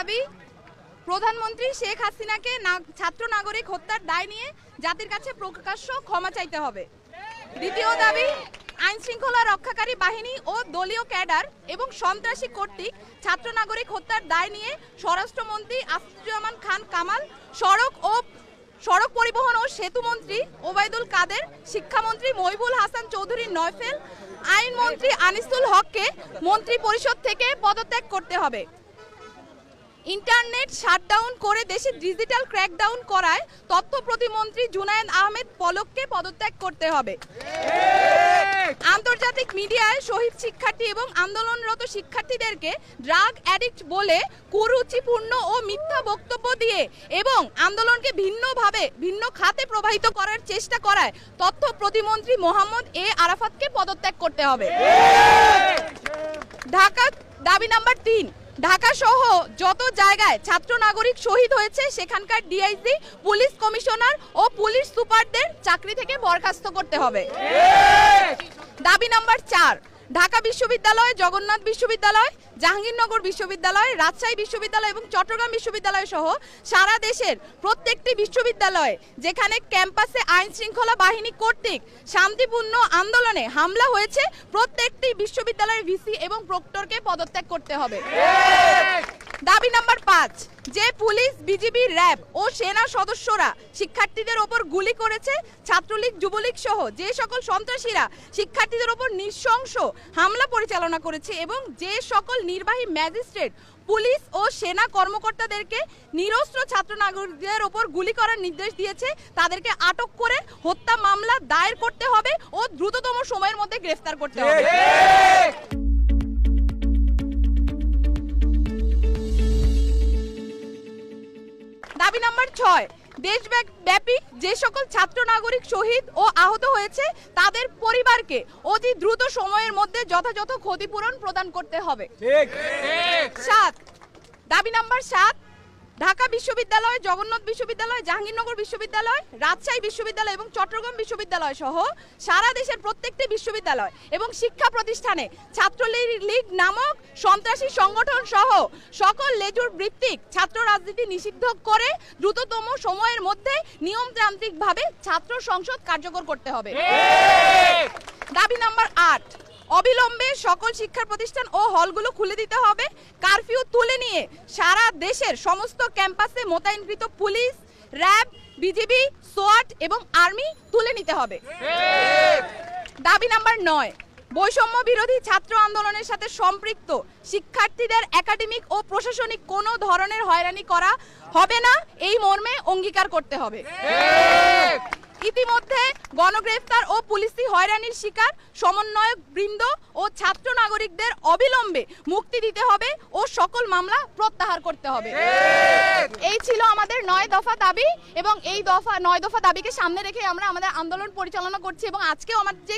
দাবি, প্রধানমন্ত্রী শেখ হাসিনাকে ছাত্র নাগরিক হত্যার দায় নিয়ে জাতির কাছে প্রকাশ্য ক্ষমা চাইতে হবে। দ্বিতীয় দাবি, আইন শৃঙ্খলা রক্ষাকারী বাহিনী ও দলীয় ক্যাডার এবং সন্ত্রাসী কর্তৃক ছাত্র নাগরিক হত্যার দায় নিয়ে স্বরাষ্ট্রমন্ত্রী আসাদুজ্জামান খান কামাল, সড়ক পরিবহন ও সেতু মন্ত্রী ওবায়দুল কাদের, শিক্ষামন্ত্রী মহিবুল হাসান চৌধুরী নয়ফেল, আইনমন্ত্রী আনিসুল হককে মন্ত্রী পরিষদ থেকে পদত্যাগ করতে হবে। ইন্টারনেট শাটডাউন করে দেশে ডিজিটাল ক্র্যাকডাউন করায় তথ্য প্রতিমন্ত্রী জুনায়েদ আহমেদ পলককে পদত্যাগ করতে হবে। আন্তর্জাতিক মিডিয়ায় শহীদ শিক্ষার্থী এবং আন্দোলনরত শিক্ষার্থীদেরকে ড্রাগ অ্যাডিক্ট বলে কুরুচিপূর্ণ ও মিথ্যা বক্তব্য দিয়ে এবং আন্দোলনকে ভিন্ন খাতে প্রবাহিত করার চেষ্টা করায় তথ্য প্রতিমন্ত্রী মোহাম্মদ এ আরাফাতকে পদত্যাগ করতে হবে। দাবি নাম্বার 3, ঢাকা সহ যত জায়গায় ছাত্র নাগরিক শহীদ হয়েছে সেখানকার ডিআইজি, পুলিশ কমিশনার ও পুলিশ সুপারদের চাকরি থেকে বরখাস্ত করতে হবে। দাবি নাম্বার 4, ঢাকা বিশ্ববিদ্যালয়, জগন্নাথ বিশ্ববিদ্যালয়, জাহাঙ্গীরনগর বিশ্ববিদ্যালয়, রাজশাহী বিশ্ববিদ্যালয় এবং চট্টগ্রাম বিশ্ববিদ্যালয় সহ সারা দেশের প্রত্যেকটি বিশ্ববিদ্যালয়ে যেখানে ক্যাম্পাসে আইন শৃঙ্খলা বাহিনী কর্তৃক শান্তিপূর্ণ আন্দোলনে হামলা হয়েছে প্রত্যেকটি বিশ্ববিদ্যালয়ের ভিসি এবং প্রক্টরকে পদত্যাগ করতে হবে। দাবি নাম্বার 5, যে পুলিশ, বিজিবি, র্যাব ও সেনা সদস্যরা শিক্ষার্থীদের ওপর গুলি করেছে, ছাত্রলীগ, যুবলীগ সহ যে সকল সন্ত্রাসীরা শিক্ষার্থীদের ওপর নৃশংস হামলা পরিচালনা করেছে এবং যে সকল নির্বাহী ম্যাজিস্ট্রেট, পুলিশ ও সেনা কর্মকর্তাদেরকে নিরস্ত্র ছাত্র নাগরিকদের ওপর গুলি করার নির্দেশ দিয়েছে তাদেরকে আটক করে হত্যা মামলা দায়ের করতে হবে ও দ্রুততম সময়ের মধ্যে গ্রেফতার করতে হবে। দাবি নাম্বার 6, দেশব্যাপী যে সকল ছাত্র নাগরিক শহীদ ও আহত হয়েছে তাদের পরিবারকে অতি দ্রুত সময়ের মধ্যে যথাযথ ক্ষতিপূরণ প্রদান করতে হবে। 7, দাবি নাম্বার 7, ঢাকা বিশ্ববিদ্যালয়, জগন্নাথ বিশ্ববিদ্যালয়, জাহাঙ্গীরনগর বিশ্ববিদ্যালয়, রাজশাহী বিশ্ববিদ্যালয় এবং চট্টগ্রাম বিশ্ববিদ্যালয় সহ সারা দেশের প্রত্যেকটি বিশ্ববিদ্যালয় এবং শিক্ষা প্রতিষ্ঠানে ছাত্রলীগ নামক সন্ত্রাসী সংগঠন সহ সকল লেজুর ভিত্তিক ছাত্র রাজনীতি নিষিদ্ধ করে দ্রুততম সময়ের মধ্যে নিয়মতান্ত্রিকভাবে ছাত্র সংসদ কার্যকর করতে হবে। দাবি নাম্বার 8, অবিলম্বে সকল শিক্ষা প্রতিষ্ঠান ও হলগুলো খুলে দিতে হবে। কারফিউ তুলে নিয়ে সারা দেশের সমস্ত ক্যাম্পাসে মোতায়েনকৃত পুলিশ, র্যাব, বিজিবি, সোয়াট এবং আর্মি তুলে নিতে হবে। দাবি নাম্বার 9, বৈষম্য বিরোধী ছাত্র আন্দোলনের সাথে সম্পৃক্ত শিক্ষার্থীদের একাডেমিক ও প্রশাসনিক কোনো ধরনের হয়রানি করা হবে না এই মর্মে অঙ্গীকার করতে হবে। ইতিমধ্যে গণগ্রেফতার ও পুলিশি হয়রানির শিকার সমন্বয়ক বৃন্দ ও ছাত্র নাগরিকদের অবিলম্বে মুক্তি দিতে হবে ও সকল মামলা প্রত্যাহার করতে হবে। এই ছিল আমাদের 9 দফা দাবি এবং এই 9 দফা দাবিকে সামনে রেখে আমরা আমাদের আন্দোলন পরিচালনা করছি এবং আজকেও আমাদের যে